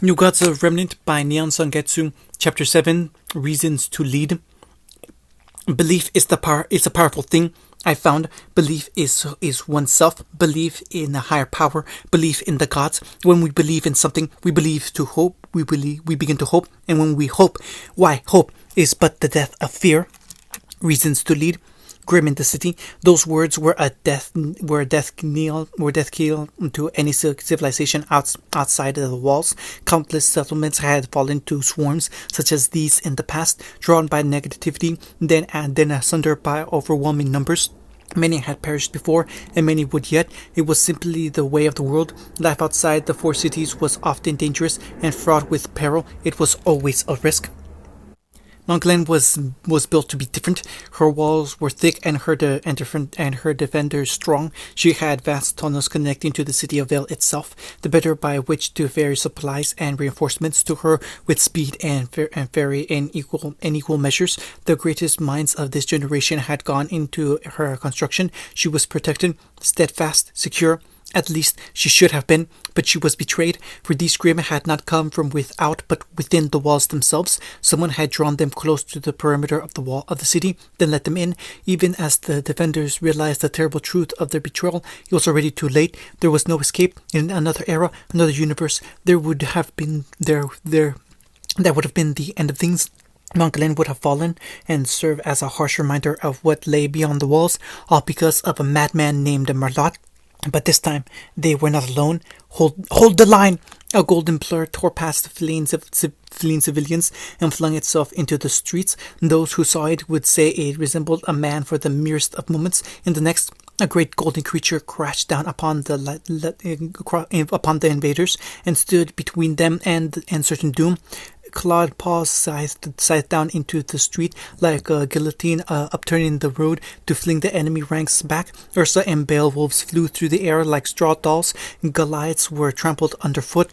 New Gods of Remnant by Neon Sangetsu, Chapter 7, Reasons to Lead. Belief is a powerful thing. I found belief is oneself, belief in a higher power, belief in the gods. When we believe in something, we believe to hope, we begin to hope, and when we hope, why hope is but the death of fear. Reasons to lead. Grim in the city. Those words were a death knell to any civilization outside of the walls. Countless settlements had fallen to swarms such as these in the past, drawn by negativity, then asunder by overwhelming numbers. Many had perished before, and many would yet. It was simply the way of the world. Life outside the four cities was often dangerous and fraught with peril. It was always a risk. Mount Glen was built to be different. Her walls were thick and her defenders strong. She had vast tunnels connecting to the city of Vale itself, the better by which to ferry supplies and reinforcements to her with speed and ferry in equal measures. The greatest minds of this generation had gone into her construction. She was protected, steadfast, secure. At least she should have been, but she was betrayed, for these Grimm had not come from without, but within the walls themselves. Someone had drawn them close to the perimeter of the wall of the city, then let them in. Even as the defenders realized the terrible truth of their betrayal, it was already too late. There was no escape. In another era, another universe, there would have been that would have been the end of things. Mount Glen would have fallen and served as a harsh reminder of what lay beyond the walls, all because of a madman named Marlot. But this time, they were not alone. Hold the line! A golden blur tore past the fleeing civilians and flung itself into the streets. Those who saw it would say it resembled a man for the merest of moments. In the next, a great golden creature crashed down upon the invaders and stood between them and certain doom. Clawed paws scythed down into the street like a guillotine, upturning the road to fling the enemy ranks back. Ursa and Beowulfs flew through the air like straw dolls. Goliaths were trampled underfoot.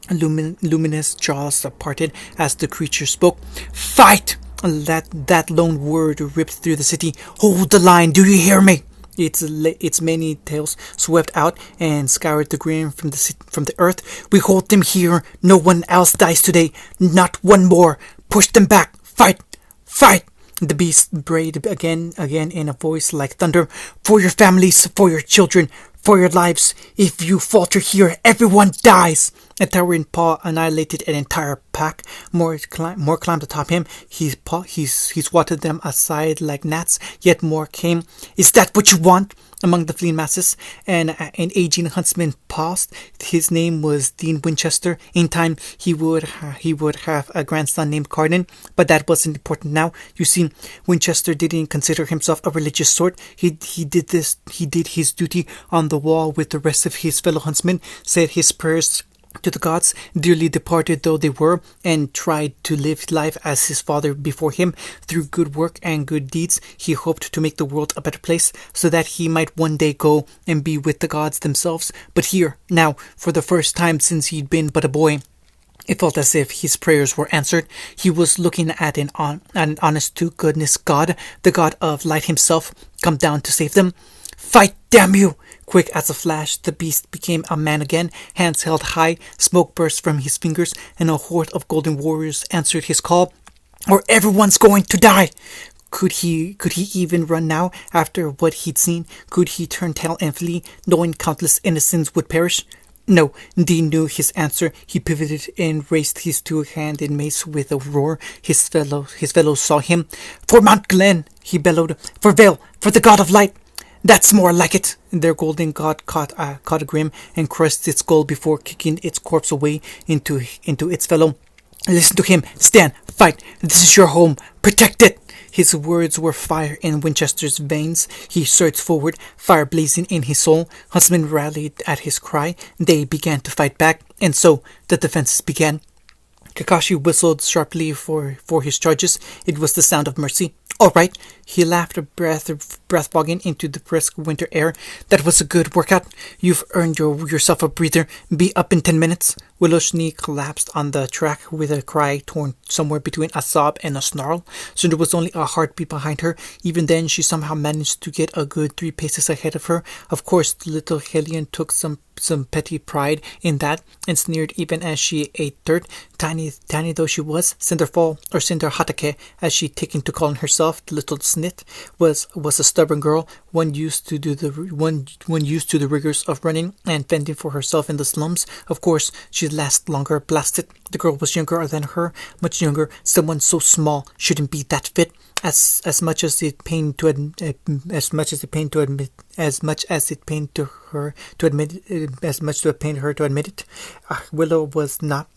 Luminous jaws parted as the creature spoke. Fight! That lone word ripped through the city. Hold the line, do you hear me? Its many tails swept out and scoured the ground from the earth. We hold them here. No one else dies today. Not one more. Push them back. Fight! Fight! The beast brayed again in a voice like thunder. For your families, for your children, for your lives. If you falter here, everyone dies. A towering paw annihilated an entire pack. More climbed atop him. He swatted them aside like gnats. Yet more came. Is that what you want? Among the fleeing masses, an aging huntsman paused. His name was Dean Winchester. In time, he would have a grandson named Carden, but that wasn't important now. You see, Winchester didn't consider himself a religious sort. He did his duty on the wall with the rest of his fellow huntsmen, said his prayers to the gods, dearly departed though they were, and tried to live life as his father before him. Through good work and good deeds, he hoped to make the world a better place, so that he might one day go and be with the gods themselves. But here, now, for the first time since he'd been but a boy, it felt as if his prayers were answered. He was looking at an honest-to-goodness God, the God of light himself, come down to save them. Fight, damn you! Quick as a flash, the beast became a man again, hands held high, smoke burst from his fingers, and a horde of golden warriors answered his call. Or everyone's going to die! Could he even run now, after what he'd seen? Could he turn tail and flee, knowing countless innocents would perish? No, Dean knew his answer. He pivoted and raised his two-handed mace with a roar. His fellows saw him. For Mount Glen, he bellowed. For Vale, for the god of light. That's more like it. Their golden god caught a Grim and crushed its skull before kicking its corpse away into its fellow. Listen to him. Stand. Fight. This is your home. Protect it. His words were fire in Winchester's veins. He surged forward, fire blazing in his soul. Huntsmen rallied at his cry. They began to fight back, and so the defenses began. Kakashi whistled sharply for his charges. It was the sound of mercy. All right, he laughed, breath fogging into the brisk winter air. That was a good workout. You've earned yourself a breather. Be up in 10 minutes. Willow's knee collapsed on the track with a cry torn somewhere between a sob and a snarl. Cinder was only a heartbeat behind her. Even then, she somehow managed to get a good 3 paces ahead of her. Of course, the little hellion took some petty pride in that and sneered even as she ate dirt. Tiny though she was, Cinderfall, or Cinder Hatake, as she taken to calling herself, the little snit, was a stubborn girl, one used to the rigors of running and fending for herself in the slums. Of course, she'd last longer. Blast it. The girl was younger than her, much younger. Someone so small shouldn't be that fit. As much as it pained to admit, as much as it pained to admit it, Willow was not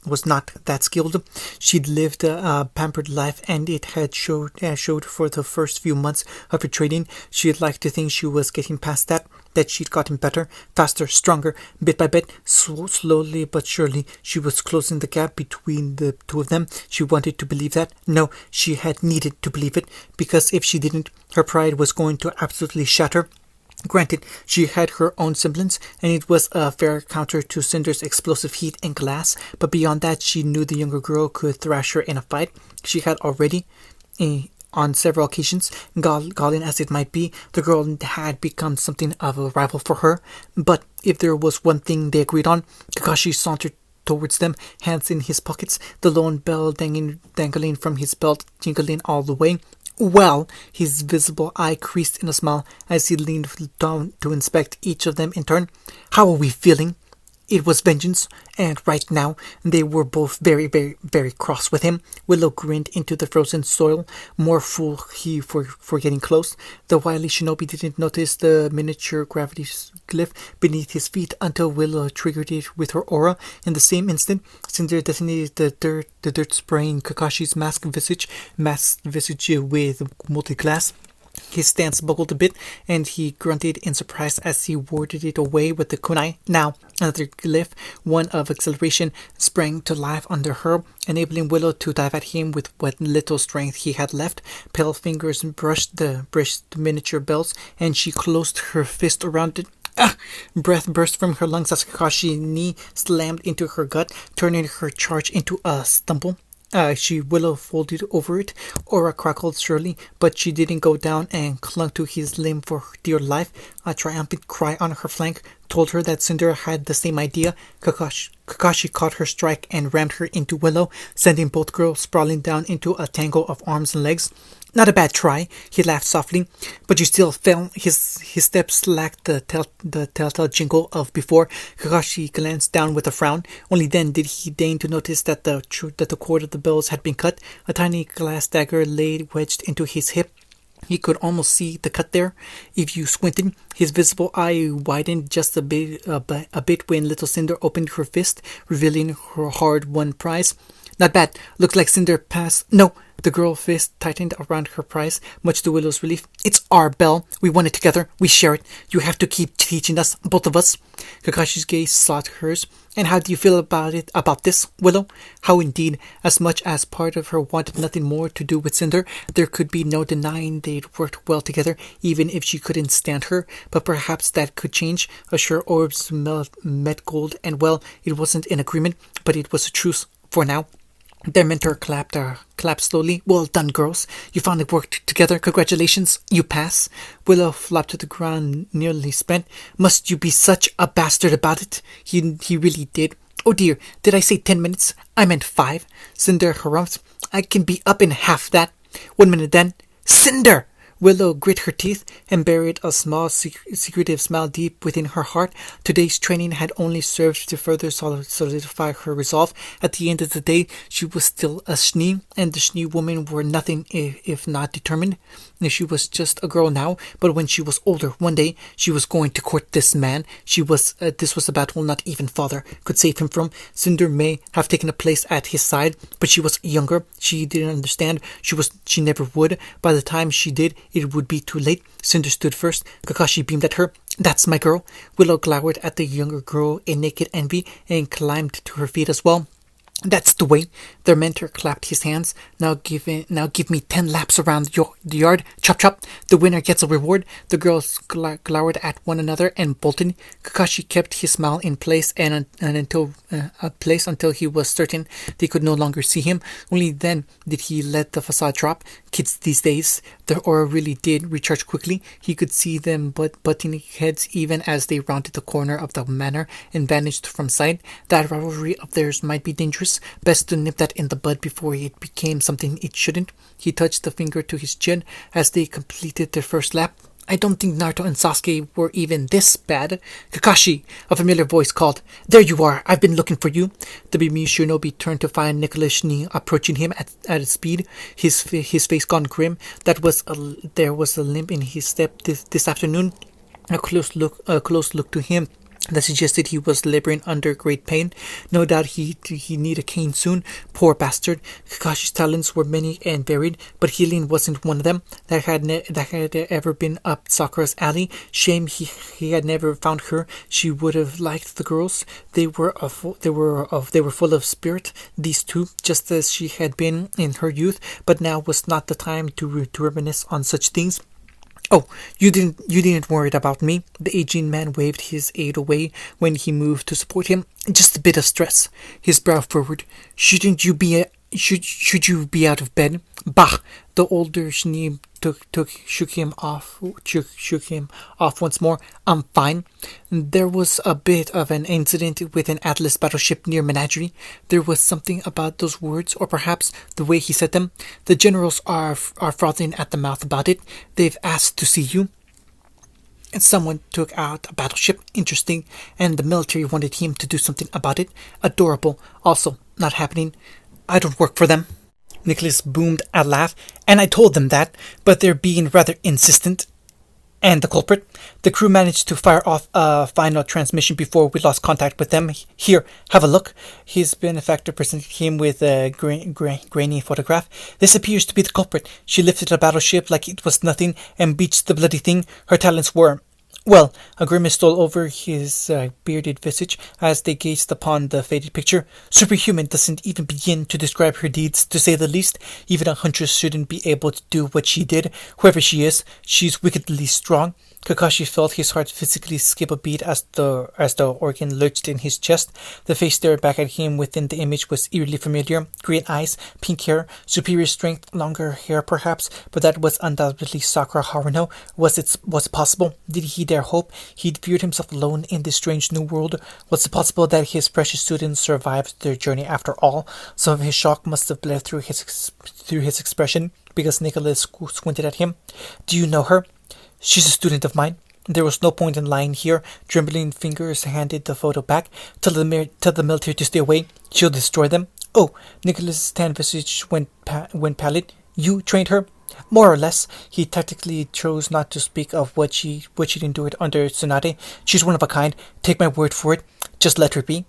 that skilled. She'd lived a pampered life, and it had showed for the first few months of her training. She'd like to think she was getting past that she'd gotten better, faster, stronger, bit by bit, slowly but surely. She was closing the gap between the two of them. She wanted to believe that. No, she had needed to believe it, because if she didn't, her pride was going to absolutely shatter. Granted, she had her own semblance, and it was a fair counter to Cinder's explosive heat and glass, but beyond that, she knew the younger girl could thrash her in a fight. She had already, on several occasions, galling as it might be, the girl had become something of a rival for her. But if there was one thing they agreed on, Kakashi sauntered towards them, hands in his pockets, the lone bell dangling from his belt, jingling all the way. Well, his visible eye creased in a smile as he leaned down to inspect each of them in turn. How are we feeling? It was vengeance, and right now they were both very, very, very cross with him. Willow grinned into the frozen soil, more fool he for getting close. The wily shinobi didn't notice the miniature gravity glyph beneath his feet until Willow triggered it with her aura. In the same instant, Cinder detonated the dirt spraying Kakashi's masked visage with multi-glass. His stance buckled a bit, and he grunted in surprise as he warded it away with the kunai. Now, another glyph, one of acceleration, sprang to life under her, enabling Willow to dive at him with what little strength he had left. Pale fingers brushed the miniature bells, and she closed her fist around it. Breath burst from her lungs as Kakashi's knee slammed into her gut, turning her charge into a stumble. Willow folded over it. Aura crackled surely, but she didn't go down and clung to his limb for dear life. A triumphant cry on her flank told her that Cinder had the same idea. Kakashi caught her strike and rammed her into Willow, sending both girls sprawling down into a tangle of arms and legs. Not a bad try, he laughed softly, but you still fell. His steps lacked the telltale jingle of before. Kakashi glanced down with a frown. Only then did he deign to notice that the cord of the bells had been cut. A tiny glass dagger lay wedged into his hip. He could almost see the cut there. If you squinted, his visible eye widened just a bit when little Cinder opened her fist, revealing her hard-won prize. Not bad. Looks like Cinder passed. No, the girl fist tightened around her prize, much to Willow's relief. It's our bell. We won it together. We share it. You have to keep teaching us, both of us. Kakashi's gaze sought hers. And how do you feel about this, Willow? How indeed. As much as part of her wanted nothing more to do with Cinder, there could be no denying they'd worked well together, even if she couldn't stand her. But perhaps that could change. Azure orbs met gold, and well, it wasn't an agreement, but it was a truce for now. Their mentor clapped slowly. Well done, girls. You finally worked together. Congratulations. You pass. Willow flopped to the ground, nearly spent. Must you be such a bastard about it? He really did. Oh dear, did I say 10 minutes? I meant 5. Cinder harumphed. I can be up in half that. 1 minute then. Cinder! Willow grit her teeth and buried a small, secretive smile deep within her heart. Today's training had only served to further solidify her resolve. At the end of the day, she was still a Schnee, and the Schnee women were nothing if not determined. She was just a girl now, but when she was older, one day, she was going to court this man. This was a battle not even father could save him from. Cinder may have taken a place at his side, but she was younger. She didn't understand. She never would. By the time she did, it would be too late. Cinder stood first. Kakashi beamed at her. That's my girl. Willow glowered at the younger girl in naked envy and climbed to her feet as well. That's the way. Their mentor clapped his hands. Now give me 10 laps around the yard. Chop chop. The winner gets a reward. The girls glowered at one another and bolted. Kakashi kept his smile in place until he was certain they could no longer see him. Only then did he let the facade drop. Kids these days, their aura really did recharge quickly. He could see them butting heads even as they rounded the corner of the manor and vanished from sight. That rivalry of theirs might be dangerous. Best to nip that in the bud before it became something it shouldn't. He touched the finger to his chin as they completed their first lap. I don't think Naruto and Sasuke were even this bad. Kakashi, a familiar voice called. There you are, I've been looking for you. The bemused shinobi turned to find Nicholas Shni approaching him at a speed, his face gone grim. There was a limp in his step this afternoon. A close look to him that suggested he was laboring under great pain. No doubt he need a cane soon. Poor bastard. Kakashi's talents were many and varied, but healing wasn't one of them. That had ever been up Sakura's alley. Shame he had never found her. She would have liked the girls. They were full of spirit. These two, just as she had been in her youth. But now was not the time to reminisce on such things. Oh, you didn't worry about me. The aging man waved his aide away when he moved to support him. Just a bit of stress. His brow furrowed. Should you be out of bed? Bah! The older Shni shook him off once more. I'm fine. There was a bit of an incident with an Atlas battleship near Menagerie. There was something about those words, or perhaps the way he said them. The generals are frothing at the mouth about it. They've asked to see you. And someone took out a battleship. Interesting. And the military wanted him to do something about it. Adorable. Also, not happening. I don't work for them. Nicholas boomed a laugh. And I told them that, but they're being rather insistent. And the culprit? The crew managed to fire off a final transmission before we lost contact with them. Here, have a look. His benefactor presented him with a grainy photograph. This appears to be the culprit. She lifted a battleship like it was nothing and beached the bloody thing. Her talents were... Well, a grimace stole over his bearded visage as they gazed upon the faded picture. Superhuman doesn't even begin to describe her deeds, to say the least. Even a huntress shouldn't be able to do what she did. Whoever she is, she's wickedly strong. Kakashi felt his heart physically skip a beat as the organ lurched in his chest. The face stared back at him within the image was eerily familiar. Green eyes, pink hair, superior strength, longer hair perhaps, but that was undoubtedly Sakura Haruno. Was it possible? Did he dare hope? He'd feared himself alone in this strange new world. Was it possible that his precious students survived their journey after all? Some of his shock must have bled through his expression, because Nicholas squinted at him. Do you know her? She's a student of mine. There was no point in lying here. Trembling fingers handed the photo back. Tell the military to stay away. She'll destroy them. Oh, Nicholas's tan visage went pallid. You trained her? More or less. He tactically chose not to speak of what she'd endured under Tsunade. She's one of a kind. Take my word for it. Just let her be.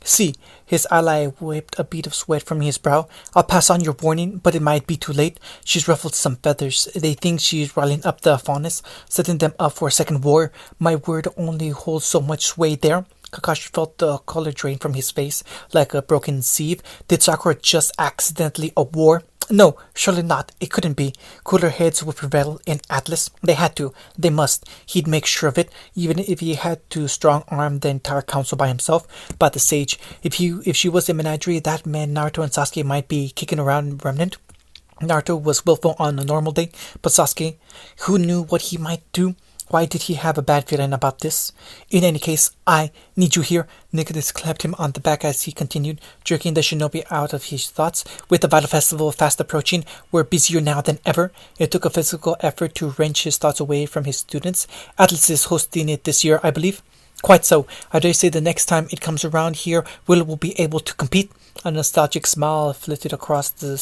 See, his ally wiped a bead of sweat from his brow. I'll pass on your warning, but it might be too late. She's ruffled some feathers. They think she's riling up the Faunus, setting them up for a second war. My word only holds so much sway there. Kakashi felt the color drain from his face like a broken sieve. Did Sakura just accidentally a war? No, surely not. It couldn't be. Cooler heads would prevail in Atlas. They had to. They must. He'd make sure of it, even if he had to strong-arm the entire council by himself. But the sage, if she was in Menagerie, that meant Naruto and Sasuke might be kicking around Remnant. Naruto was willful on a normal day, but Sasuke, who knew what he might do? Why did he have a bad feeling about this? In any case, I need you here. Nicholas clapped him on the back as he continued, jerking the shinobi out of his thoughts. With the Battle Festival fast approaching, we're busier now than ever. It took a physical effort to wrench his thoughts away from his students. Atlas is hosting it this year, I believe. Quite so. I dare say the next time it comes around here, we'll be able to compete. A nostalgic smile flitted across the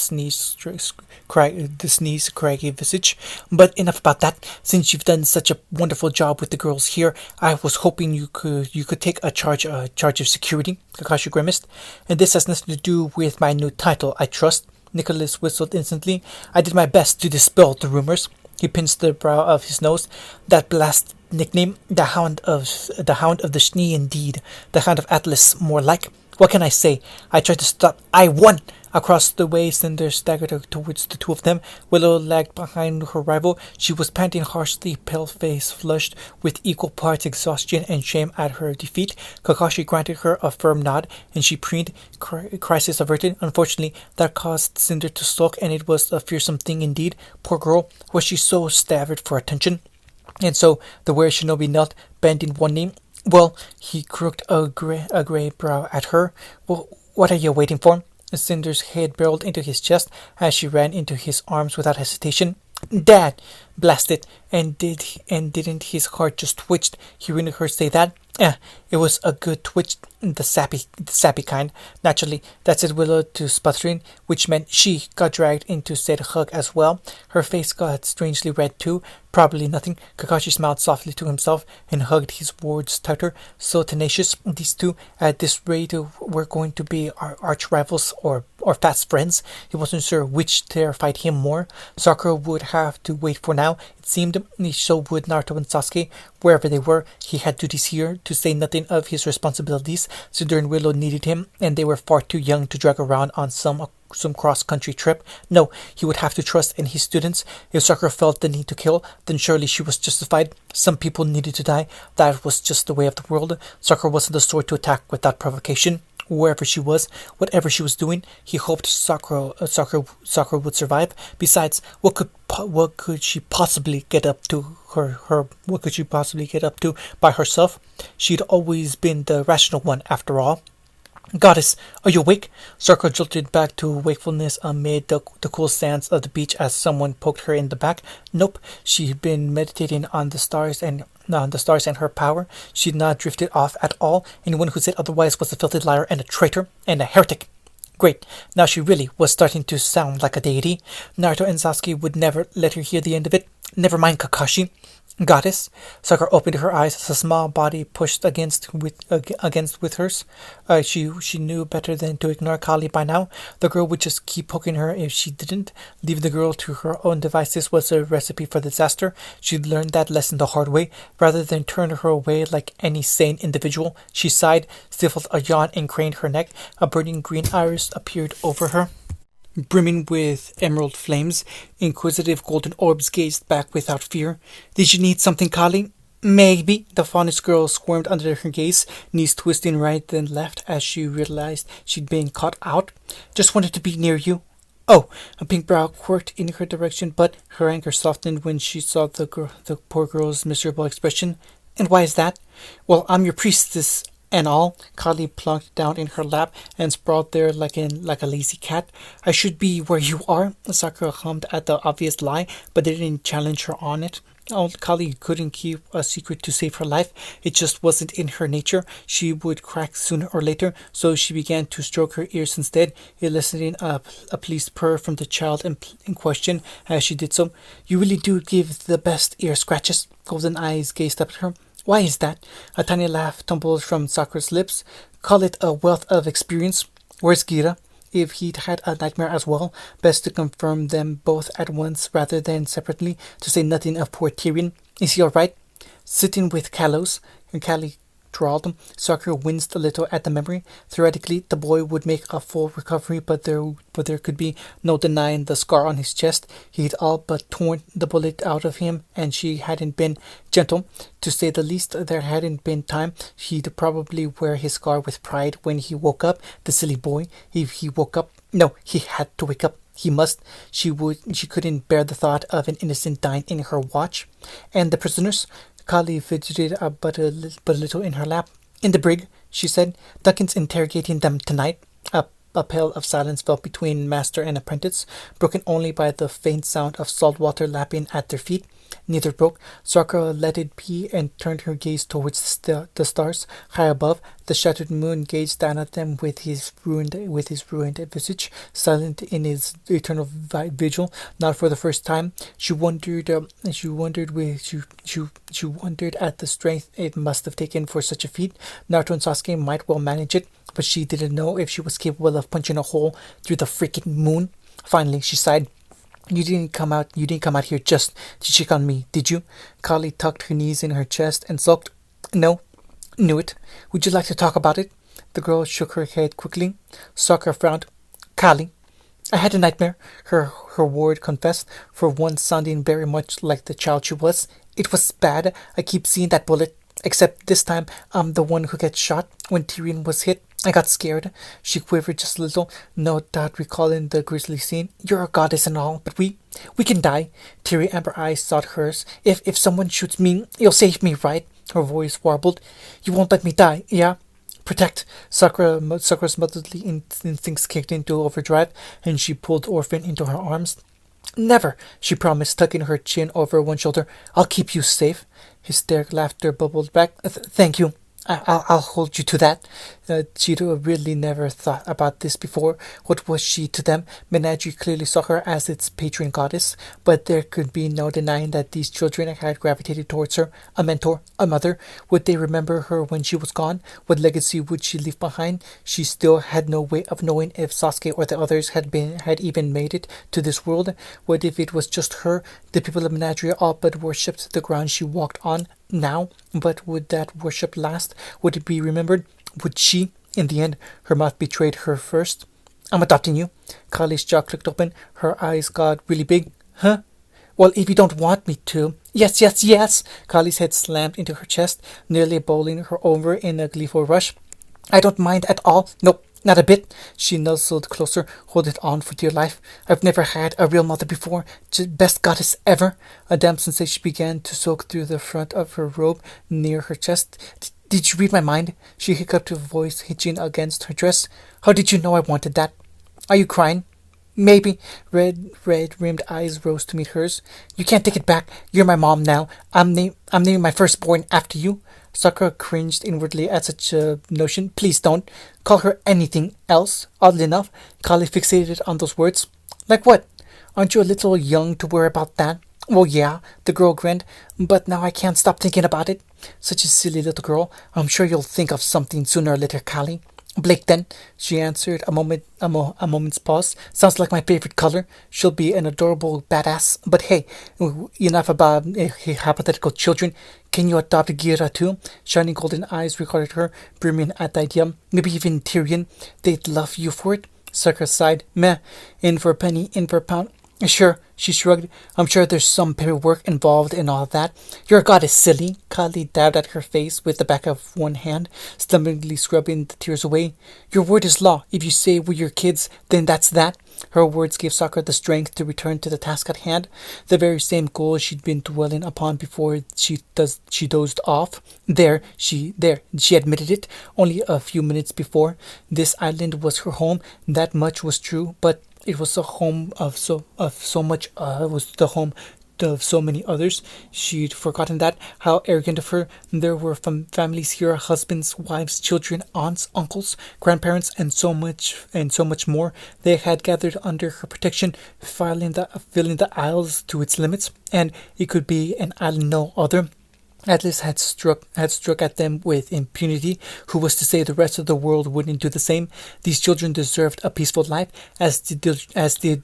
craggy visage. But enough about that. Since you've done such a wonderful job with the girls here, I was hoping you could take a charge of security. Kakashi grimaced. And this has nothing to do with my new title, I trust. Nicholas whistled instantly. I did my best to dispel the rumors. He pinched the brow of his nose. That blast nickname, the Hound of the Shni, indeed. The Hound of Atlas, more like. What can I say? I tried to stop. I won! Across the way, Cinder staggered towards the two of them. Willow lagged behind her rival. She was panting harshly, pale face flushed with equal parts exhaustion and shame at her defeat. Kakashi granted her a firm nod, and she preened, crisis averted. Unfortunately, that caused Cinder to sulk, and it was a fearsome thing indeed. Poor girl, was she so starved for attention? And so the were shinobi knelt, bending one knee. Well, he crooked a grey brow at her. Well, what are you waiting for? Cinder's head barreled into his chest as she ran into his arms without hesitation. Dad! Blast it! Didn't his heart just twitch hearing her say that? It was a good twitch, the sappy kind. Naturally, that said Willow to sputtering, which meant she got dragged into said hug as well. Her face got strangely red too. Probably nothing. Kakashi smiled softly to himself and hugged his words tighter. So tenacious, these two, at this rate, were going to be our arch rivals or fast friends. He wasn't sure which terrified him more. Sakura would have to wait for now. It seemed so would Naruto and Sasuke. Wherever they were, he had duties here, to say nothing of his responsibilities. Cinder and Willow needed him, and they were far too young to drag around on some cross-country trip. No, he would have to trust in his students. If Sakura felt the need to kill, then surely she was justified. Some people needed to die. That was just the way of the world. Sakura wasn't the sort to attack without provocation. Wherever she was, whatever she was doing, he hoped Sakura would survive. Besides, what could she possibly get up to what could she possibly get up to by herself? She'd always been the rational one, after all. Goddess, are you awake? Sakura jolted back to wakefulness amid the cool sands of the beach as someone poked her in the back. Nope, she'd been meditating on the stars and her power. She'd not drifted off at all. Anyone who said otherwise was a filthy liar and a traitor and a heretic. Great, now she really was starting to sound like a deity. Naruto and Sasuke would never let her hear the end of it. Never mind Kakashi. Goddess. Sakura opened her eyes as a small body pushed against with hers. She knew better than to ignore Kali by now. The girl would just keep poking her if she didn't. Leave the girl to her own devices was a recipe for disaster. She'd learned that lesson the hard way. Rather than turn her away like any sane individual, she sighed, stifled a yawn, and craned her neck. A burning green iris appeared over her, brimming with emerald flames. Inquisitive golden orbs gazed back without fear. Did you need something, Kali? Maybe. The faunish girl squirmed under her gaze, knees twisting right and left as she realized she'd been caught out. Just wanted to be near you. Oh, a pink brow quirked in her direction, but her anger softened when she saw the poor girl's miserable expression. And why is that? Well, I'm your priestess and all. Kali plunked down in her lap and sprawled there like a lazy cat. I should be where you are. Sakura hummed at the obvious lie, but they didn't challenge her on it. Kali couldn't keep a secret to save her life. It just wasn't in her nature. She would crack sooner or later, so she began to stroke her ears instead, eliciting a pleased purr from the child in question as she did so. You really do give the best ear scratches. Golden eyes gazed up at her. Why is that? A tiny laugh tumbled from Sakura's lips. Call it a wealth of experience. Where's Gira? If he'd had a nightmare as well, best to confirm them both at once rather than separately, to say nothing of poor Tyrion. Is he alright? Sitting with Kalos, and Kali drawled. Sakura winced a little at the memory. Theoretically, the boy would make a full recovery, but there could be no denying the scar on his chest. He'd all but torn the bullet out of him, and she hadn't been gentle. To say the least, there hadn't been time. He'd probably wear his scar with pride when he woke up. The silly boy. If he woke up. No, he had to wake up. He must. She couldn't bear the thought of an innocent dying in her watch. And the prisoners? Kali fidgeted but a little in her lap. In the brig, she said. Duncan's interrogating them tonight. A pale of silence fell between master and apprentice, broken only by the faint sound of salt water lapping at their feet. Neither broke. Sakura let it be and turned her gaze towards the stars. High above, the shattered moon gazed down at them with his ruined visage, silent in his eternal vigil. Not for the first time, she wondered at the strength it must have taken for such a feat. Naruto and Sasuke might well manage it, but she didn't know if she was capable of punching a hole through the freaking moon. Finally, she sighed. You didn't come out here just to check on me, did you? Kali tucked her knees in her chest and sulked. No. Knew it. Would you like to talk about it? The girl shook her head quickly. Sakura frowned. Kali, I had a nightmare, her ward confessed, for once sounding very much like the child she was. It was bad. I keep seeing that bullet. Except this time, I'm the one who gets shot. When Tyrion was hit, I got scared. She quivered just a little, no doubt recalling the grisly scene. You're a goddess and all, but we can die. Teary amber eyes sought hers. If someone shoots me, you'll save me, right? Her voice warbled. You won't let me die, yeah? Protect. Sakura's motherly instincts kicked into overdrive, and she pulled Orphan into her arms. Never, she promised, tucking her chin over one shoulder. I'll keep you safe. Hysteric laughter bubbled back. Thank you. I'll hold you to that. Cheeto really never thought about this before. What was she to them? Menagerie clearly saw her as its patron goddess, but there could be no denying that these children had gravitated towards her. A mentor, a mother. Would they remember her when she was gone? What legacy would she leave behind? She still had no way of knowing if Sasuke or the others had even made it to this world. What if it was just her? The people of Menagerie all but worshipped the ground she walked on now, but would that worship last? Would it be remembered? Would she? In the end, her mouth betrayed her first. I'm adopting you. Kali's jaw clicked open. Her eyes got really big. Huh? Well, if you don't want me to. Yes, yes, yes! Kali's head slammed into her chest, nearly bowling her over in a gleeful rush. I don't mind at all. Nope. Not a bit. She nuzzled closer, holding on for dear life. I've never had a real mother before. Best goddess ever. A damp sensation began to soak through the front of her robe near her chest. Did you read my mind? She hiccuped, her voice hitching against her dress. How did you know I wanted that? Are you crying? Maybe. Red-rimmed eyes rose to meet hers. You can't take it back. You're my mom now. I'm naming my firstborn after you. Sakura cringed inwardly at such a notion. Please don't. Call her anything else. Oddly enough, Kali fixated on those words. Like what? Aren't you a little young to worry about that? Well, yeah, the girl grinned, but now I can't stop thinking about it. Such a silly little girl. I'm sure you'll think of something sooner or later, Kali. Blake, then, she answered, a moment's pause. Sounds like my favorite color. She'll be an adorable badass. But hey, enough about hypothetical children. Can you adopt Gira too? Shining golden eyes regarded her, brimming at the idea. Maybe even Tyrion. They'd love you for it. Sakura sighed. Meh. In for a penny, in for a pound. Sure, she shrugged. I'm sure there's some paperwork involved in all that. Your goddess, silly. Kali dabbed at her face with the back of one hand, stubbornly scrubbing the tears away. Your word is law. If you say we're your kids, then that's that. Her words gave Sakura the strength to return to the task at hand, the very same goal she'd been dwelling upon before she dozed off. She admitted it only a few minutes before. This island was her home. That much was true, but it was the home of so much. It was the home of so many others. She'd forgotten that. How arrogant of her. There were families here, husbands, wives, children, aunts, uncles, grandparents, and so much more. They had gathered under her protection, filling the isles to its limits, and it could be an island no other. Atlas had struck at them with impunity. Who was to say the rest of the world wouldn't do the same? These children deserved a peaceful life, as did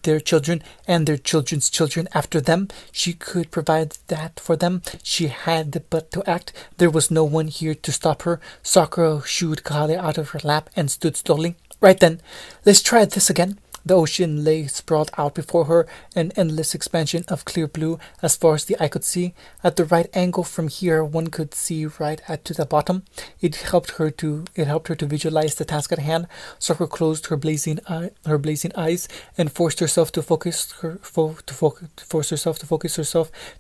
their children and their children's children after them. She could provide that for them. She had but to act. There was no one here to stop her. Sakura shooed Kali out of her lap and stood slowly. Right then, let's try this again. The ocean lay sprawled out before her, an endless expansion of clear blue as far as the eye could see. At the right angle from here, one could see right to the bottom. It helped her to visualize the task at hand. Sakura closed her blazing eyes and forced herself to focus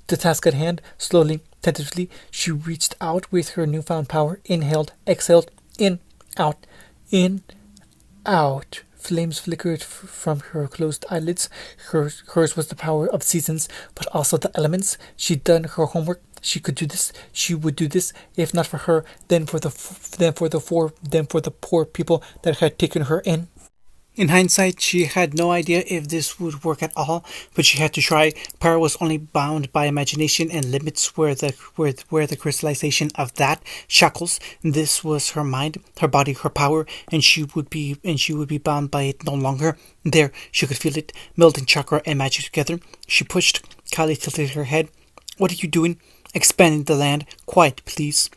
the task at hand. Slowly, tentatively, she reached out with her newfound power. Inhaled, exhaled, in, out, in, out. Flames flickered from her closed eyelids. Hers was the power of seasons, but also the elements. She'd done her homework. She could do this. She would do this. If not for her, then for the poor people that had taken her in. In hindsight, she had no idea if this would work at all, but she had to try. Power was only bound by imagination, and limits were the crystallization of that. Shackles. This was her mind, her body, her power, and she would be bound by it no longer. There, she could feel it, melting chakra and magic together. She pushed. Kali tilted her head. What are you doing? Expanding the land. Quiet, please.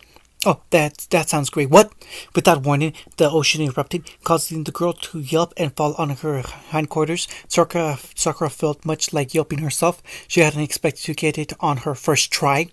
Oh, that sounds great. What? Without warning, the ocean erupted, causing the girl to yelp and fall on her hindquarters. Sakura felt much like yelping herself. She hadn't expected to get it on her first try.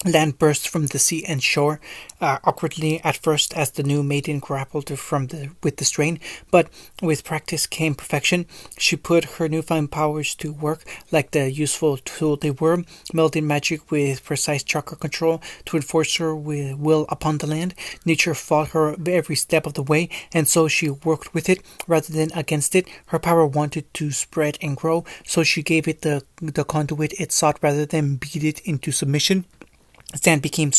Land burst from the sea and shore, awkwardly at first as the new maiden grappled with the strain, but with practice came perfection. She put her newfound powers to work like the useful tool they were, melding magic with precise chakra control to enforce her will upon the land. Nature fought her every step of the way, and so she worked with it rather than against it. Her power wanted to spread and grow, so she gave it the conduit it sought rather than beat it into submission. Sand became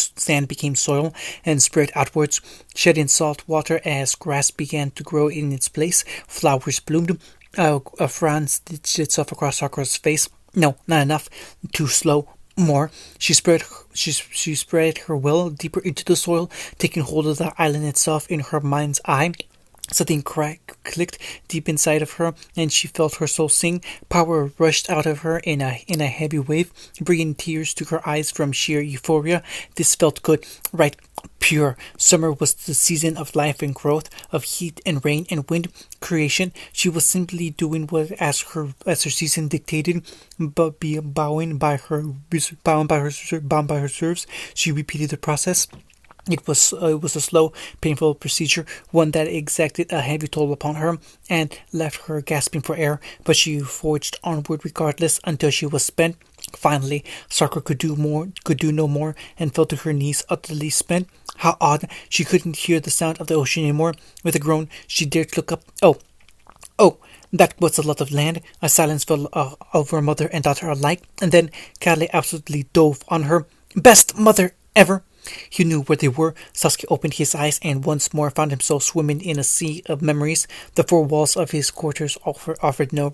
soil and spread outwards, shedding salt water as grass began to grow in its place. Flowers bloomed. A frown stitched itself across Sakura's face. No, not enough. Too slow. More. She spread her will deeper into the soil, taking hold of the island itself in her mind's eye. Something clicked deep inside of her, and she felt her soul sing. Power rushed out of her in a heavy wave, bringing tears to her eyes from sheer euphoria. This felt good, right, pure. Summer was the season of life and growth, of heat and rain and wind, creation. She was simply doing what as her season dictated, but bound by her serves. She repeated the process. It was a slow, painful procedure, one that exacted a heavy toll upon her and left her gasping for air, but she forged onward regardless until she was spent. Finally, Sakura could do no more, and fell to her knees utterly spent. How odd, she couldn't hear the sound of the ocean anymore. With a groan, she dared to look up. Oh, that was a lot of land. A silence fell over mother and daughter alike, and then Kale absolutely dove on her. Best mother ever! He knew where they were. Sasuke opened his eyes and once more found himself swimming in a sea of memories. The four walls of his quarters offered no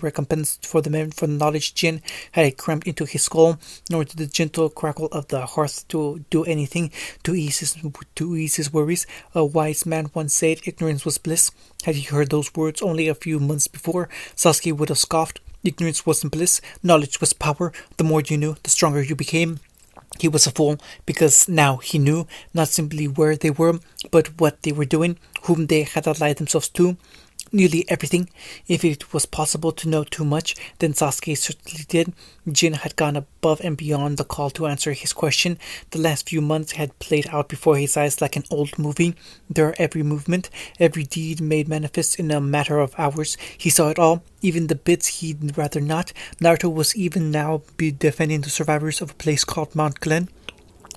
recompense for the knowledge Jin had crammed into his skull, nor did the gentle crackle of the hearth do anything to ease his worries. A wise man once said ignorance was bliss. Had he heard those words only a few months before, Sasuke would have scoffed. Ignorance wasn't bliss. Knowledge was power. The more you knew, the stronger you became. He was a fool, because now he knew not simply where they were, but what they were doing, whom they had allied themselves to. Nearly everything. If it was possible to know too much, then Sasuke certainly did. Jin had gone above and beyond the call to answer his question. The last few months had played out before his eyes like an old movie. Their every movement, every deed made manifest in a matter of hours. He saw it all, even the bits he'd rather not. Naruto was even now defending the survivors of a place called Mount Glen,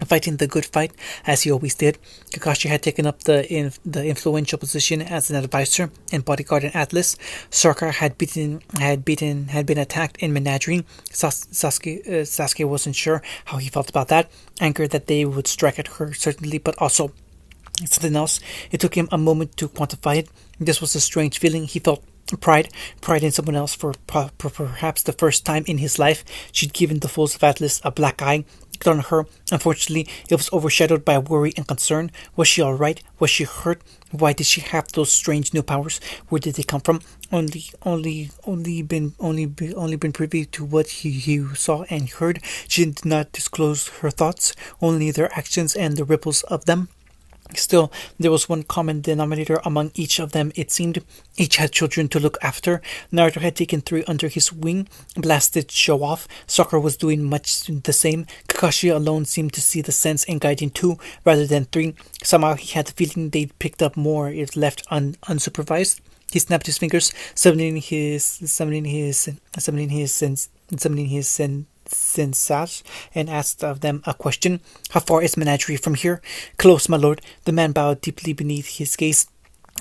fighting the good fight, as he always did. Kakashi had taken up the influential position as an advisor and bodyguard in Atlas. Sakura had been attacked in Menagerie. Sasuke wasn't sure how he felt about that. Angered that they would strike at her, certainly, but also something else. It took him a moment to quantify it. This was a strange feeling. He felt pride in someone else for perhaps the first time in his life. She'd given the foes of Atlas a black eye. On her, unfortunately, it was overshadowed by worry and concern. Was she all right? Was she hurt? Why did she have those strange new powers? Where did they come from? Only been privy to what he saw and heard. She did not disclose her thoughts, only their actions and the ripples of them. Still, there was one common denominator among each of them, it seemed. Each had children to look after. Naruto had taken 3 under his wing, blasted show off. Sakura was doing much the same. Kakashi alone seemed to see the sense in guiding 2 rather than 3. Somehow he had the feeling they'd picked up more if left unsupervised. He snapped his fingers, summoning his sensas, and asked of them a question. How far is Menagerie from here? Close, my lord. The man bowed deeply beneath his gaze.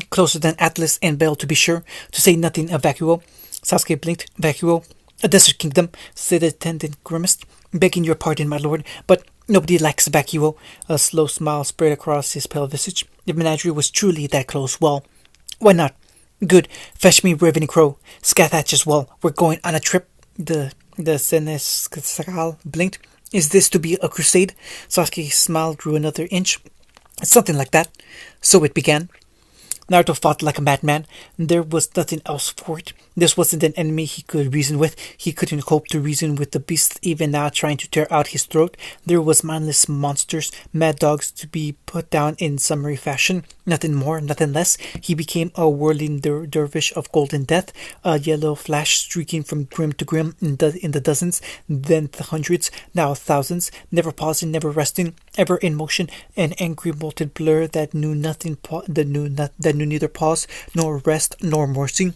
Closer than Atlas and Bell, to be sure, to say nothing of Vacuo. Sasuke blinked. Vacuo? A desert kingdom, said the attendant grimaced. Begging your pardon, my lord, but nobody likes Vacuo. A slow smile spread across his pale visage. If Menagerie was truly that close, well, why not? Good. Fetch me Raven Crow. Scathach as well. We're going on a trip. The Senescal blinked. Is this to be a crusade? Sasuke's smile grew another inch. Something like that. So it began. Naruto fought like a madman. There was nothing else for it. This wasn't an enemy he could reason with. He couldn't hope to reason with the beast even now trying to tear out his throat. There was mindless monsters, mad dogs to be put down in summary fashion. Nothing more, nothing less. He became a whirling dervish of golden death, a yellow flash streaking from grim to grim in the dozens, then the hundreds, now thousands, never pausing, never resting, ever in motion, an angry molten blur that knew that knew neither pause nor rest nor mercy.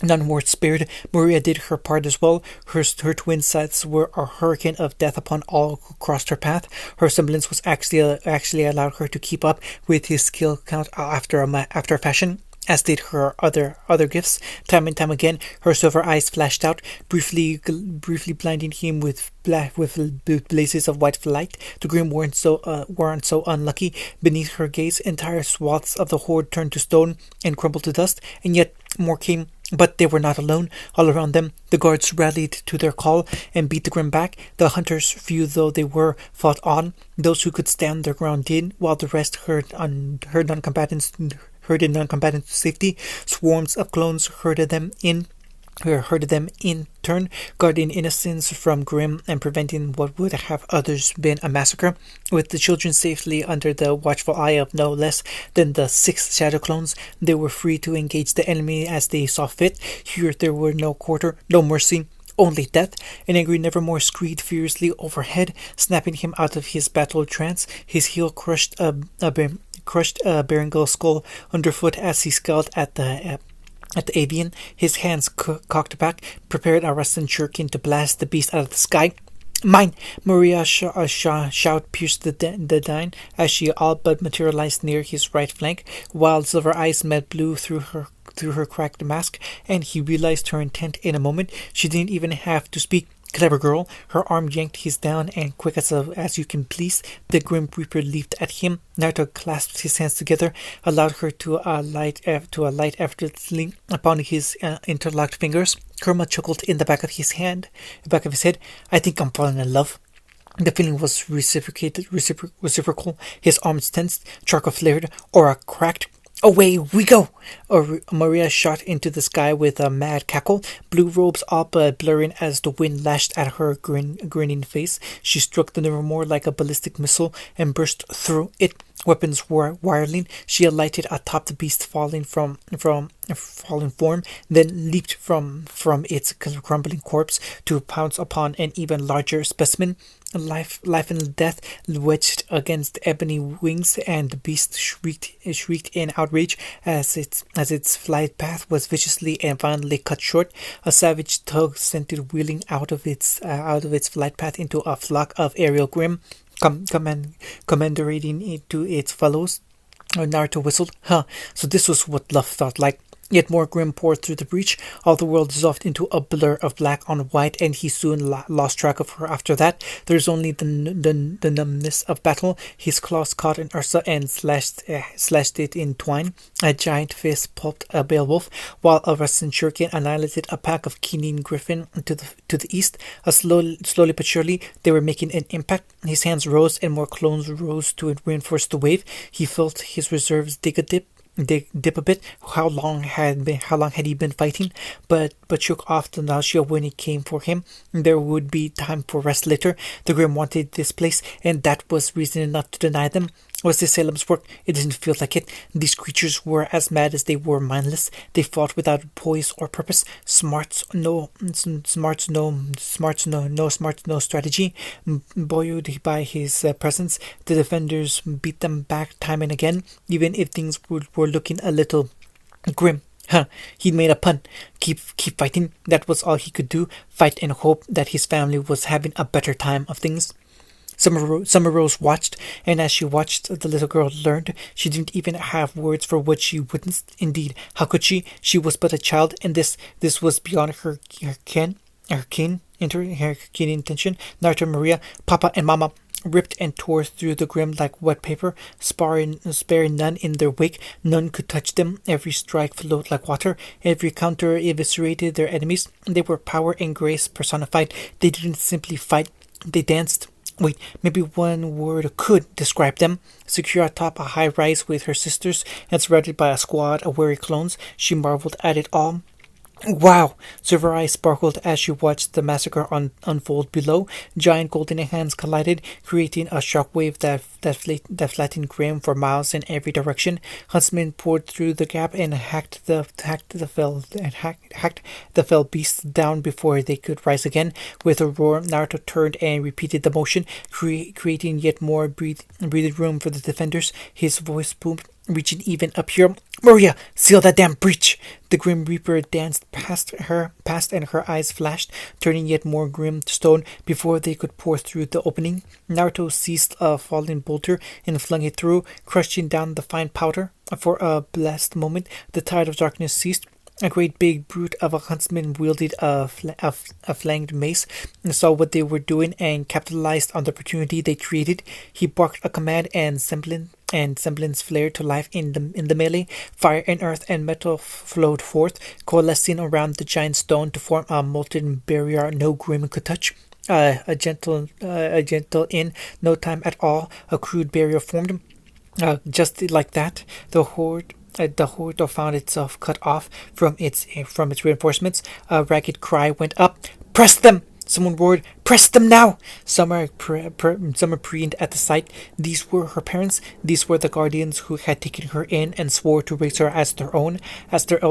None were spared. Maria did her part as well. Her twin scythes were a hurricane of death upon all who crossed her path. Her semblance was actually allowed her to keep up with his skill count after a fashion, as did her other gifts. Time and time again, her silver eyes flashed out, briefly blinding him with blazes of white light. The Grim weren't so unlucky. Beneath her gaze, entire swaths of the horde turned to stone and crumbled to dust, and yet more came. But they were not alone. All around them, the guards rallied to their call and beat the Grim back. The hunters, few though they were, fought on. Those who could stand their ground did, while the rest herded non-combatants to safety. Swarms of clones herded them in turn, guarding innocents from Grim and preventing what would have others been a massacre. With the children safely under the watchful eye of no less than the 6 shadow clones, they were free to engage the enemy as they saw fit. Here there were no quarter, no mercy, only death. An angry Nevermore screamed furiously overhead, snapping him out of his battle trance. His heel crushed a Berengal skull underfoot as he scowled at the avian, his hands cocked back, prepared a Rasen shuriken to blast the beast out of the sky. Mine! Maria's shout pierced the dine as she all but materialized near his right flank. Wild silver eyes met blue through her cracked mask, and he realized her intent in a moment. She didn't even have to speak. Clever girl. Her arm yanked his down, and quick as you can please, the Grim Reaper leaped at him. Naruto clasped his hands together, allowed her to alight effortlessly upon his interlocked fingers. Kurama chuckled in the back of his head. I think I'm falling in love. The feeling was reciprocal. His arms tensed, charcoal flared, aura cracked. Away we go! Maria shot into the sky with a mad cackle, blue robes all but blurring as the wind lashed at her grinning face. She struck the Nevermore like a ballistic missile and burst through it. Weapons were whirling. She alighted atop the beast falling form, then leaped from its crumbling corpse to pounce upon an even larger specimen. Life and death wedged against ebony wings, and the beast shrieked in outrage as its flight path was viciously and violently cut short. A savage tug sent it wheeling out of its flight path into a flock of aerial Grim, commandeerating it to its fellows. Naruto whistled. So this was what love felt like. Yet more Grim poured through the breach. All the world dissolved into a blur of black on white, and he soon lost track of her after that. There's only the numbness of battle. His claws caught in Ursa and slashed it in twine. A giant fist pulped a Beowulf, while a Rasen shuriken annihilated a pack of keening griffin to the east. Slowly but surely, they were making an impact. His hands rose, and more clones rose to reinforce the wave. He felt his reserves dip a bit. How long had he been fighting? But shook off the nausea when it came for him. There would be time for rest later. The Grim wanted this place, and that was reason enough to deny them. Was this Salem's work? It didn't feel like it. These creatures were as mad as they were mindless. They fought without poise or purpose. Smarts, no strategy. Buoyed by his presence, the defenders beat them back time and again, even if things were looking a little grim. He'd made a pun. Keep fighting. That was all he could do. Fight and hope that his family was having a better time of things. Summer Rose watched, and as she watched, the little girl learned. She didn't even have words for what she witnessed. Indeed, how could she? She was but a child, and this was beyond her keen intention. Naruto, Maria, Papa, and Mama ripped and tore through the Grim like wet paper, sparing none in their wake. None could touch them. Every strike flowed like water. Every counter eviscerated their enemies. They were power and grace personified. They didn't simply fight. They danced. Wait, maybe one word could describe them. Secure atop a high rise with her sisters and surrounded by a squad of wary clones, she marveled at it all. Wow! Silver eyes sparkled as she watched the massacre unfold below. Giant golden hands collided, creating a shockwave that flattened Grim for miles in every direction. Huntsmen poured through the gap and hacked the fell beasts down before they could rise again. With a roar, Naruto turned and repeated the motion, creating yet more breathing room for the defenders. His voice boomed, reaching even up here. Maria, seal that damn breach! The Grim Reaper danced past, and her eyes flashed, turning yet more grim to stone before they could pour through the opening. Naruto seized a fallen boulder and flung it through, crushing down the fine powder. For a blessed moment, the tide of darkness ceased. A great big brute of a huntsman wielded a flanged mace and saw what they were doing and capitalized on the opportunity they created. He barked a command and semblance flared to life in the melee. Fire and earth and metal flowed forth, coalescing around the giant stone to form a molten barrier no Grim could touch. A gentle in no time at all, a crude barrier formed. Just like that, the horde found itself cut off from its reinforcements. A ragged cry went up. Press them! Someone roared, "Press them now!" Summer preened at the sight. These were her parents. These were the guardians who had taken her in and swore to raise her as their own, as their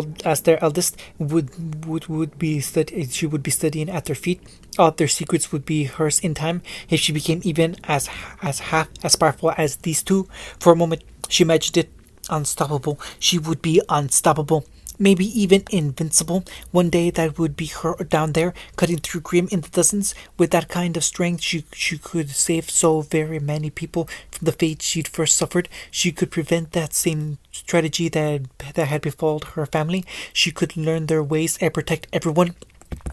eldest she would be studying at their feet. All their secrets would be hers in time if she became even as half as powerful as these two. For a moment, she imagined it unstoppable. She would be unstoppable. Maybe even invincible. One day that would be her down there, cutting through Grim in the dozens. With that kind of strength, she could save so very many people from the fate she'd first suffered. She could prevent that same tragedy that had befallen her family. She could learn their ways and protect everyone.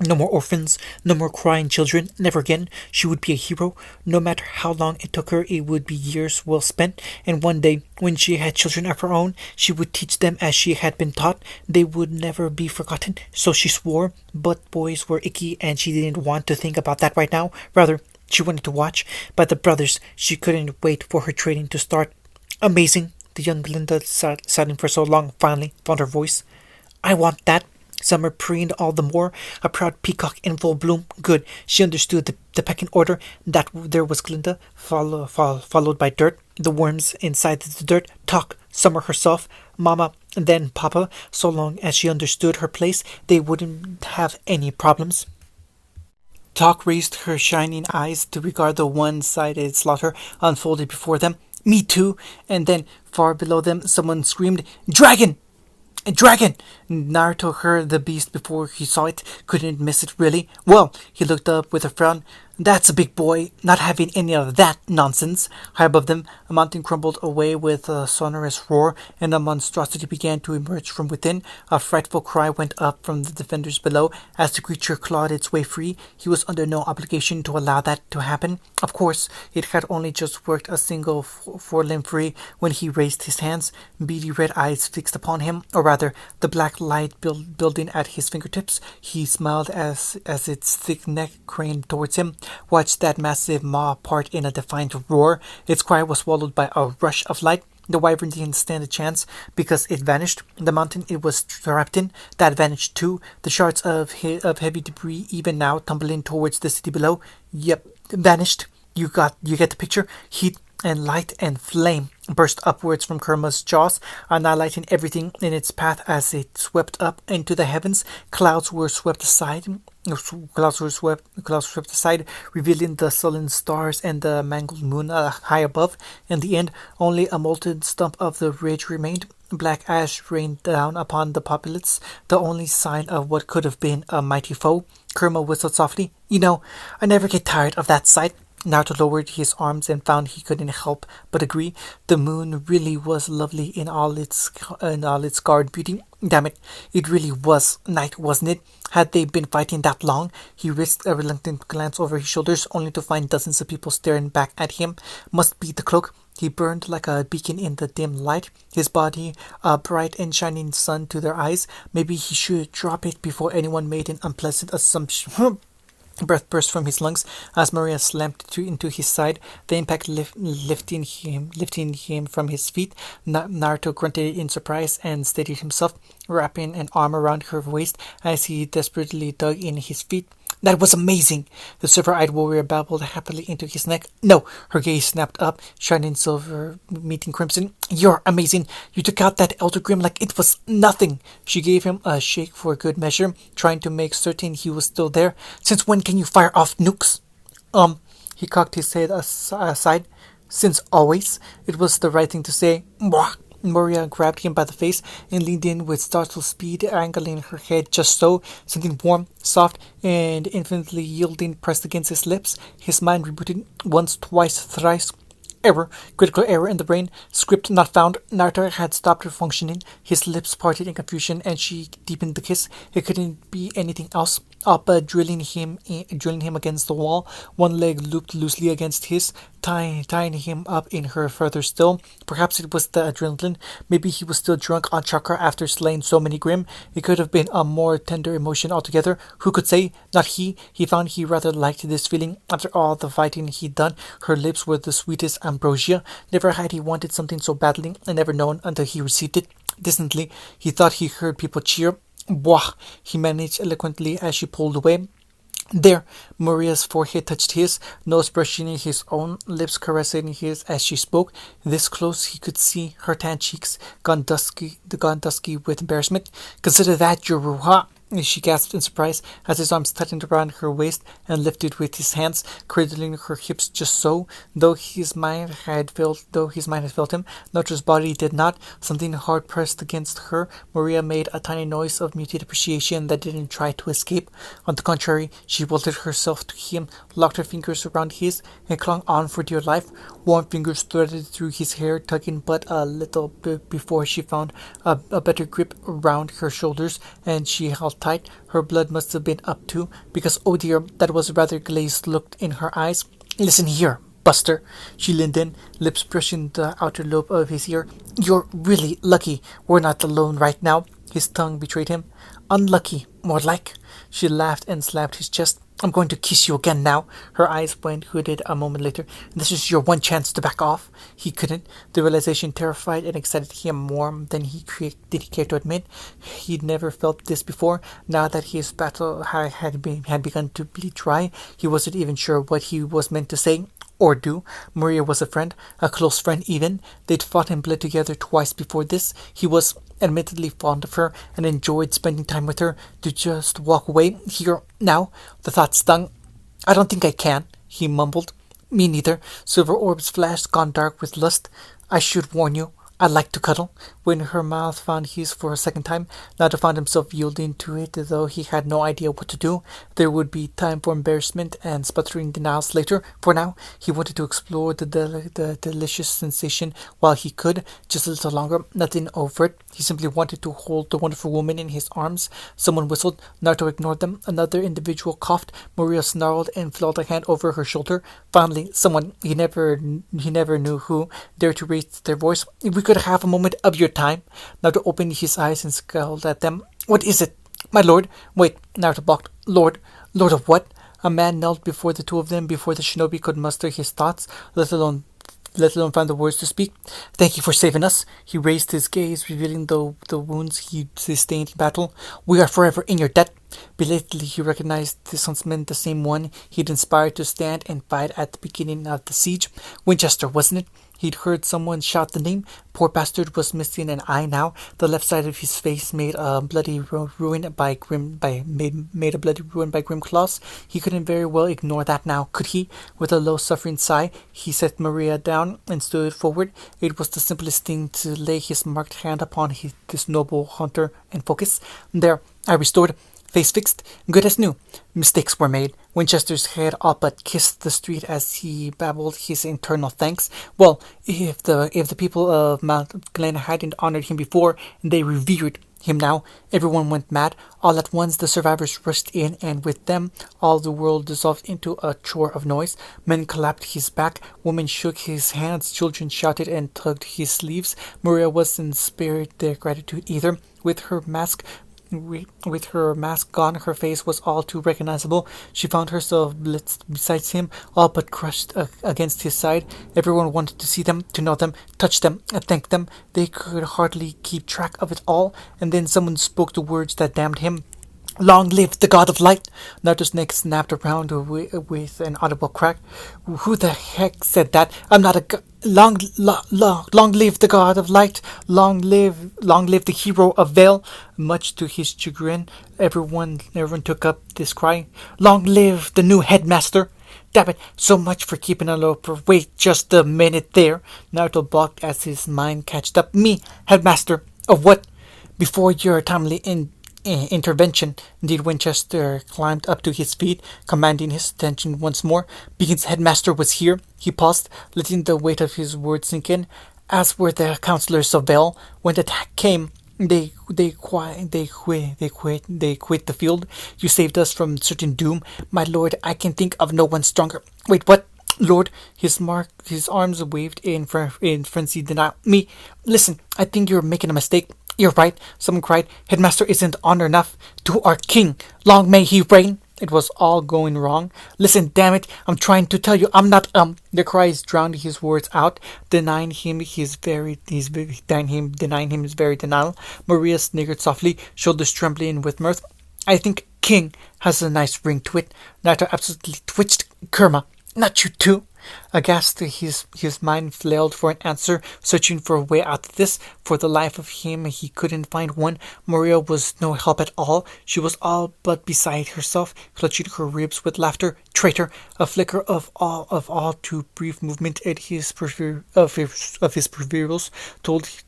No more orphans, no more crying children, never again. She would be a hero. No matter how long it took her, it would be years well spent. And one day, when she had children of her own, she would teach them as she had been taught. They would never be forgotten. So she swore, but boys were icky and she didn't want to think about that right now. Rather, she wanted to watch. But the brothers, she couldn't wait for her training to start. Amazing. The young Glinda, silent for so long, finally found her voice. I want that. Summer preened all the more, a proud peacock in full bloom. Good. She understood the pecking order. That there was Glinda, followed by Dirt. The worms inside the dirt. Talk. Summer herself. Mama, and then Papa. So long as she understood her place, they wouldn't have any problems. Talk raised her shining eyes to regard the one-sided slaughter unfolded before them. Me too. And then, far below them, someone screamed, Dragon! A dragon! Naruto heard the beast before he saw it. Couldn't miss it, really. Well, he looked up with a frown. That's a big boy, not having any of that nonsense. High above them, a mountain crumbled away with a sonorous roar, and a monstrosity began to emerge from within. A frightful cry went up from the defenders below as the creature clawed its way free. He was under no obligation to allow that to happen. Of course, it had only just worked a single forelimb free when he raised his hands. Beady red eyes fixed upon him, or rather, the black light building at his fingertips. He smiled as its thick neck craned towards him. Watched that massive maw part in a defiant roar. Its cry was swallowed by a rush of light. The wyvern didn't stand a chance because it vanished. The mountain it was trapped in, that vanished too. The shards of heavy debris even now tumbling towards the city below. Yep, vanished. You get the picture. Heat and light and flame burst upwards from Kurma's jaws, annihilating everything in its path as it swept up into the heavens. Clouds were swept aside, revealing the sullen stars and the mangled moon high above. In the end, only a molten stump of the ridge remained. Black ash rained down upon the populace, the only sign of what could have been a mighty foe. Kurma whistled softly. You know, I never get tired of that sight. Naruto lowered his arms and found he couldn't help but agree. The moon really was lovely in all its scarred beauty. Damn it, it really was night, wasn't it? Had they been fighting that long? He risked a reluctant glance over his shoulders, only to find dozens of people staring back at him. Must be the cloak. He burned like a beacon in the dim light, his body a bright and shining sun to their eyes. Maybe he should drop it before anyone made an unpleasant assumption. Breath burst from his lungs as Maria slammed into his side, the impact lifting him from his feet. Naruto grunted in surprise and steadied himself, wrapping an arm around her waist as he desperately dug in his feet. That was amazing! The silver-eyed warrior babbled happily into his neck. No! Her gaze snapped up, shining silver meeting crimson. You're amazing! You took out that Elder Grim like it was nothing! She gave him a shake for good measure, trying to make certain he was still there. Since when can you fire off nukes? He cocked his head aside. Since always. It was the right thing to say. Mwah! Moria grabbed him by the face and leaned in with startled speed, angling her head just so, something warm, soft, and infinitely yielding pressed against his lips. His mind rebooted once, twice, thrice. Error. Critical error in the brain. Script not found. Naruto had stopped functioning. His lips parted in confusion, and she deepened the kiss. It couldn't be anything else. Appa drilling him against the wall, one leg looped loosely against his, tying him up in her further still. Perhaps it was the adrenaline. Maybe he was still drunk on chakra after slaying so many Grim. It could have been a more tender emotion altogether. Who could say? Not he. He found he rather liked this feeling. After all the fighting he'd done, her lips were the sweetest ambrosia. Never had he wanted something so badly, and never known until he received it. Distantly, he thought he heard people cheer. Wah! He managed eloquently as she pulled away. There, Maria's forehead touched his, nose brushing his own, lips caressing his as she spoke. This close, he could see her tan cheeks, gone dusky with embarrassment. Consider that your ruha! She gasped in surprise as his arms tightened around her waist and lifted with his hands, cradling her hips just so. Though his mind had failed him, Naruto's body did not. Something hard pressed against her. Maria made a tiny noise of muted appreciation that didn't try to escape. On the contrary, she welded herself to him, locked her fingers around his, and clung on for dear life. Warm fingers threaded through his hair, tugging but a little bit before she found a better grip around her shoulders, and she held tight. Her blood must have been up too, because oh dear, that was a rather glazed look in her eyes. Listen here, Buster. She leaned in, lips brushing the outer lobe of his ear. You're really lucky we're not alone right now. His tongue betrayed him. Unlucky, more like. She laughed and slapped his chest. I'm going to kiss you again now. Her eyes went hooded a moment later. This is your one chance to back off. He couldn't. The realization terrified and excited him more than he care to admit. He'd never felt this before. Now that his battle had begun to bleed dry, he wasn't even sure what he was meant to say or do. Maria was a friend, a close friend even. They'd fought and bled together twice before this. He was admittedly fond of her and enjoyed spending time with her. To just walk away here now, the thought stung. I don't think I can, he mumbled. Me neither. Silver orbs flashed, gone dark with lust. I should warn you, I like to cuddle. When her mouth found his for a second time, Naruto found himself yielding to it, though he had no idea what to do. There would be time for embarrassment and sputtering denials later. For now, he wanted to explore the delicious sensation while he could, just a little longer, nothing overt. He simply wanted to hold the wonderful woman in his arms. Someone whistled. Naruto ignored them. Another individual coughed. Maria snarled and flailed a hand over her shoulder. Finally, someone, he never knew who, dared to raise their voice. We could have a moment of your time. Naruto opened his eyes and scowled at them. What is it? My lord. Wait, Naruto balked. Lord. Lord of what? A man knelt before the two of them before the shinobi could muster his thoughts, let alone find the words to speak. Thank you for saving us. He raised his gaze, revealing the wounds he sustained in battle. We are forever in your debt. Belatedly, he recognized this huntsman, the same one he'd inspired to stand and fight at the beginning of the siege. Winchester, wasn't it? He'd heard someone shout the name. Poor bastard was missing an eye now. The left side of his face made a bloody ruin by grim claws. He couldn't very well ignore that now, could he? With a low suffering sigh, he set Maria down and stood forward. It was the simplest thing to lay his marked hand upon this noble hunter and focus. There, I restored. Face fixed, good as new. Mistakes were made. Winchester's head all but kissed the street as he babbled his internal thanks. Well, if the people of Mount Glen hadn't honored him before, they revered him now. Everyone went mad. All at once the survivors rushed in, and with them all the world dissolved into a chore of noise. Men clapped his back, women shook his hands, children shouted and tugged his sleeves. Maria wasn't spared their gratitude either. With her mask With her mask gone, her face was all too recognizable. She found herself blitzed beside him, all but crushed against his side. Everyone wanted to see them, to know them, touch them, and thank them. They could hardly keep track of it all, and then someone spoke the words that damned him. Long live the god of light! Naruto's neck snapped around with an audible crack. Who the heck said that? I'm not a god. Long live the god of light! Long live the hero of Vale! Much to his chagrin, everyone took up this cry. Long live the new headmaster! Damn it, so much for keeping a low. Wait just a minute there. Naruto balked as his mind catched up. Me, headmaster of what? Before your timely intervention. Indeed, Winchester climbed up to his feet, commanding his attention once more. Beacon's headmaster was here. He paused, letting the weight of his words sink in. As were the counselors of Vale. When the attack came, they quit the field. You saved us from certain doom, my lord. I can think of no one stronger. Wait, what? Lord, his arms waved in frenzied denial. Me, listen. I think you're making a mistake. You're right, someone cried. Headmaster isn't honor enough. To our king, long may he reign. It was all going wrong. Listen, damn it, I'm trying to tell you, I'm not, The cries drowned his words out, denying him his very denial. Maria sniggered softly, shoulders trembling with mirth. I think king has a nice ring to it. Naruto absolutely twitched. Kurama, not you too? Aghast, his mind flailed for an answer, searching for a way out of this. For the life of him, he couldn't find one. Maria was no help at all. She was all but beside herself, clutching her ribs with laughter. Traitor! A flicker of all too brief movement at his peripherals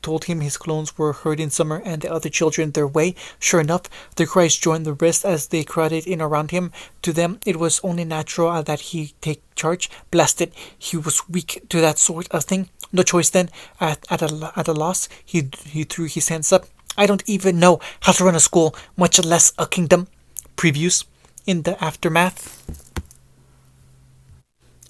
told him his clones were herding Summer and the other children their way. Sure enough, their cries joined the rest as they crowded in around him. To them, it was only natural that he take charge. Blasted, he was weak to that sort of thing. No choice then. At a loss, he threw his hands up. I don't even know how to run a school, much less a kingdom. Previews. In the aftermath,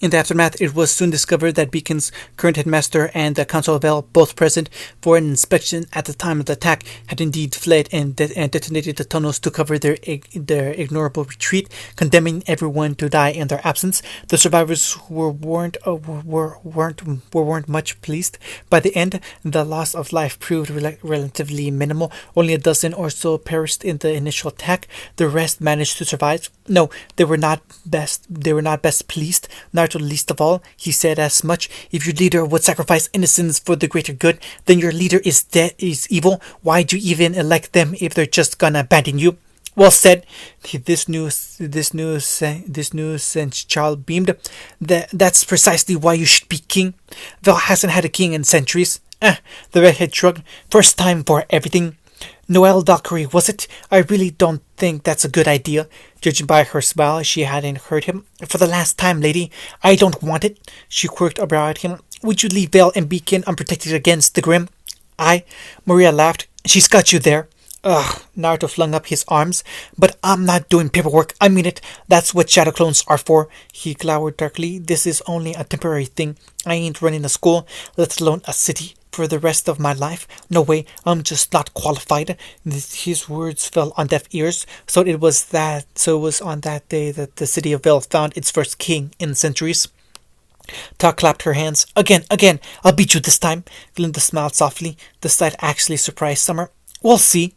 it was soon discovered that Beacon's current headmaster and the Council of Vale, both present for an inspection at the time of the attack, had indeed fled and detonated the tunnels to cover their ignorable retreat, condemning everyone to die in their absence. The survivors weren't much pleased. By the end, the loss of life proved relatively minimal. Only a dozen or so perished in the initial attack. The rest managed to survive. No, they were not best pleased. Naruto least of all. He said as much. If your leader would sacrifice innocents for the greater good, then your leader is evil. Why'd you even elect them if they're just gonna abandon you? Well said. This new child beamed. That's precisely why you should be king. Val hasn't had a king in centuries. The redhead shrugged. First time for everything. Noelle Valkyrie, was it? I really don't think that's a good idea. Judging by her smile, she hadn't heard him. For the last time, lady, I don't want it. She quirked a brow at him. Would you leave Vale and Beacon unprotected against the Grim? Maria laughed. She's got you there. Ugh, Naruto flung up his arms. But I'm not doing paperwork. I mean it. That's what shadow clones are for. He glowered darkly. This is only a temporary thing. I ain't running a school, let alone a city, for the rest of my life. No way, I'm just not qualified. His words fell on deaf ears. So it was on that day that the city of Vale found its first king in centuries. Ta clapped her hands. Again, I'll beat you this time. Glinda smiled softly. The sight actually surprised Summer. We'll see.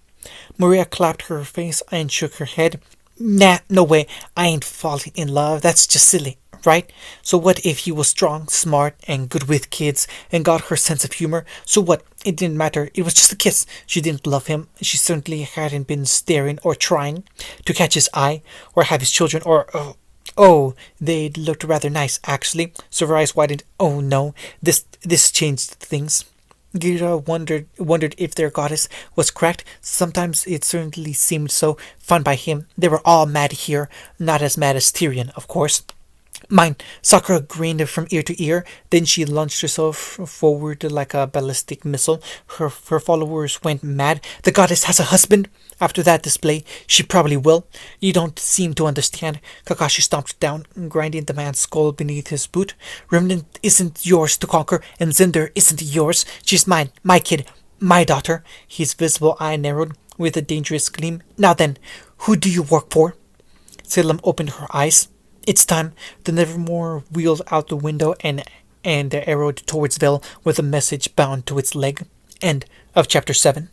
Maria clapped her face and shook her head. Nah, no way. I ain't falling in love. That's just silly, right? So what if he was strong, smart, and good with kids, and got her sense of humor? So what? It didn't matter. It was just a kiss. She didn't love him. She certainly hadn't been staring or trying to catch his eye, or have his children, or... Oh, they looked rather nice, actually. So her eyes widened. Oh no, this changed things. Gira wondered if their goddess was cracked. Sometimes it certainly seemed so. Fun by him. They were all mad here. Not as mad as Tyrion, of course. Mine. Sakura grinned from ear to ear. Then she launched herself forward like a ballistic missile. Her followers went mad. The goddess has a husband. After that display, she probably will. You don't seem to understand. Kakashi stomped down, grinding the man's skull beneath his boot. Remnant isn't yours to conquer, and Zinder isn't yours. She's mine, my kid, my daughter. His visible eye narrowed. with a dangerous gleam. "Now then, who do you work for?" Salem opened her eyes. "It's time." The Nevermore wheeled out the window and arrowed towards Vale with a message bound to its leg. End of chapter 7.